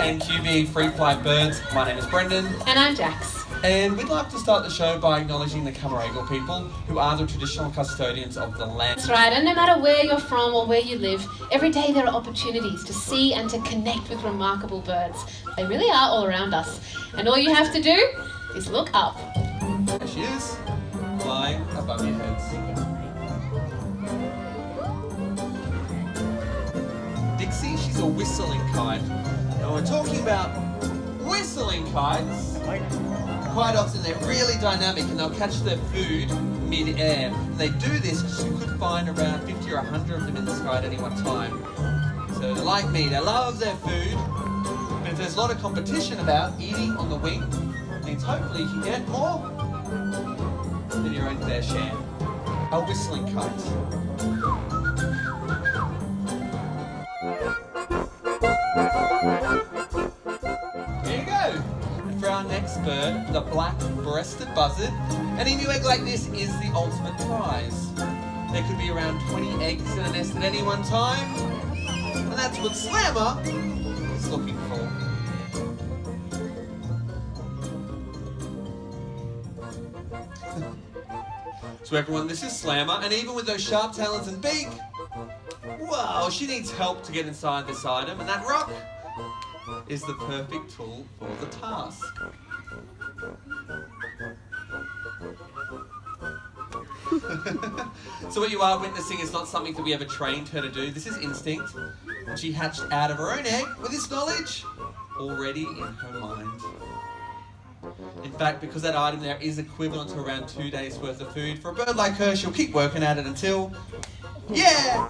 and QBE Free Flight Birds. My name is Brendan. And I'm Jax. And we'd like to start the show by acknowledging the Taronga people, who are the traditional custodians of the land. That's right, and no matter where you're from or where you live, every day there are opportunities to see and to connect with remarkable birds. They really are all around us. And all you have to do is look up. There she is, flying above your heads. Dixie, she's a whistling kite. And we're talking about whistling kites. Quite often they're really dynamic and they'll catch their food mid-air. And they do this because you could find around 50 or 100 of them in the sky at any one time. So they're like me, they love their food. But if there's a lot of competition about eating on the wing, it means hopefully you can get more than your own fair share. A whistling kite. Here you go. And for our next bird, the black-breasted buzzard. An emu egg like this is the ultimate prize. There could be around 20 eggs in a nest at any one time. And that's what Slammer is looking for. So everyone, this is Slammer, and even with those sharp talons and beak, wow, she needs help to get inside this item, and that rock is the perfect tool for the task. So what you are witnessing is not something that we ever trained her to do. This is instinct, and she hatched out of her own egg with this knowledge already in her mind. In fact, because that item there is equivalent to around 2 days worth of food, for a bird like her, she'll keep working at it until, yeah!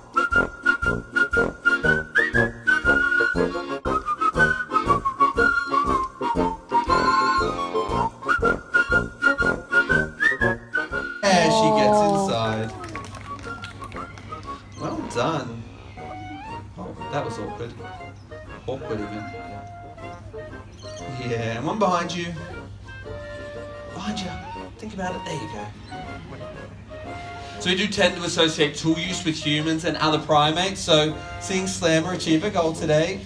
There she gets inside. Well done. Oh, that was awkward. Awkward even. Yeah, and one behind you. Behind you. Think about it. There you go. So we do tend to associate tool use with humans and other primates, so seeing Slammer achieve a goal today,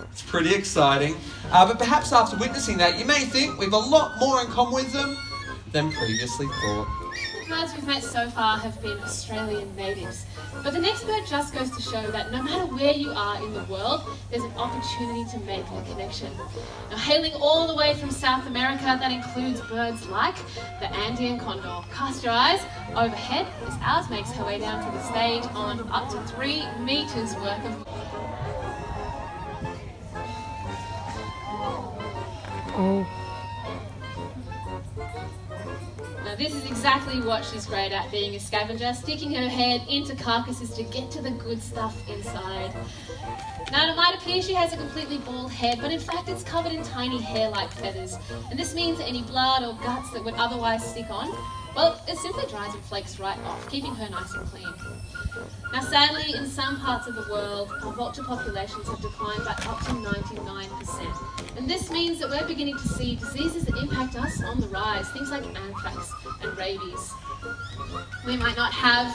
it's pretty exciting. But perhaps after witnessing that, you may think we've a lot more in common with them than previously thought. The birds we've met so far have been Australian natives. But the next bird just goes to show that no matter where you are in the world, there's an opportunity to make a connection. Now, hailing all the way from South America, that includes birds like the Andean condor. Cast your eyes overhead as ours makes her way down to the stage on up to 3 meters worth of... Now this is exactly what she's great at, being a scavenger, sticking her head into carcasses to get to the good stuff inside. Now it might appear she has a completely bald head, but in fact it's covered in tiny hair-like feathers. And this means that any blood or guts that would otherwise stick on, well, it simply dries and flakes right off, keeping her nice and clean. Now sadly, in some parts of the world, our vulture populations have declined by up to 99%. And this means that we're beginning to see diseases that impact us on the rise, things like anthrax and rabies. We might not have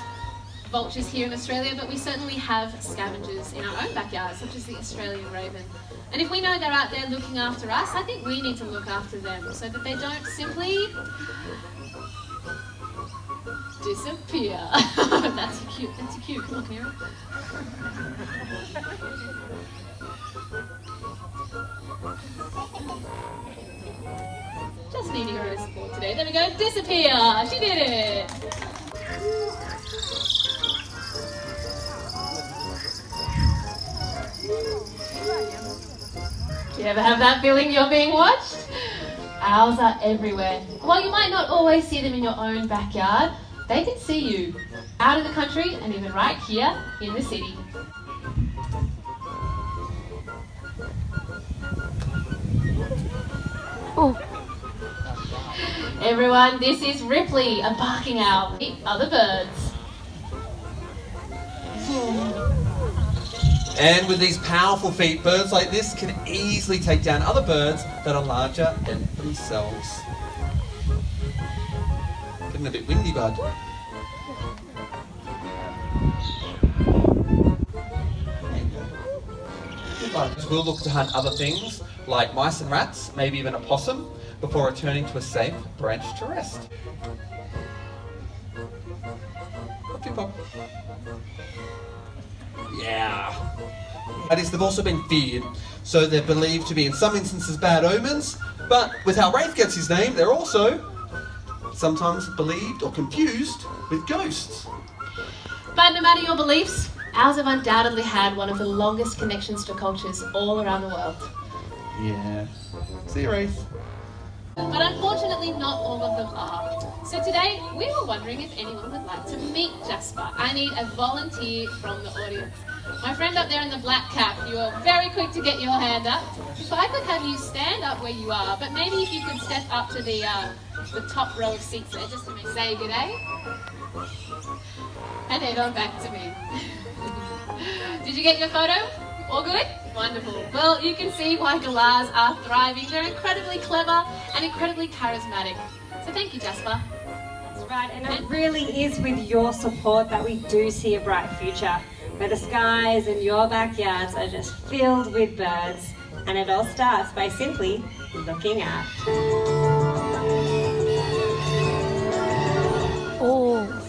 vultures here in Australia, but we certainly have scavengers in our own backyard, such as the Australian raven. And if we know they're out there looking after us, I think we need to look after them so that they don't simply disappear. That's cute. That's cute. Come on, Karen. Just needing a bit of support today. There we go. Disappear. She did it. Do you ever have that feeling you're being watched? Owls are everywhere. While you might not always see them in your own backyard, they can see you out in the country and even right here in the city. Oh. Everyone, this is Ripley, a barking owl. The other birds. And with these powerful feet, birds like this can easily take down other birds that are larger than themselves. Getting a bit windy, bud. will look to hunt other things like mice and rats, maybe even a possum, before returning to a safe branch to rest. Yeah. That is, they've also been feared, so they're believed to be in some instances bad omens, but with how Wraith gets his name, they're also sometimes believed or confused with ghosts. But no matter your beliefs, ours have undoubtedly had one of the longest connections to cultures all around the world. Yeah. See you, Wraith. But unfortunately, not all of them are. So today, we were wondering if anyone would like to meet Jasper. I need a volunteer from the audience. My friend up there in the black cap, you are very quick to get your hand up. If I could have you stand up where you are, but maybe if you could step up to the top row of seats there, just to say good day. And head on back to me. Did you get your photo? All good? Wonderful. Well, you can see why galahs are thriving. They're incredibly clever and incredibly charismatic. So thank you, Jasper. That's right, and it really is with your support that we do see a bright future, where the skies in your backyards are just filled with birds, and it all starts by simply looking up. Oh.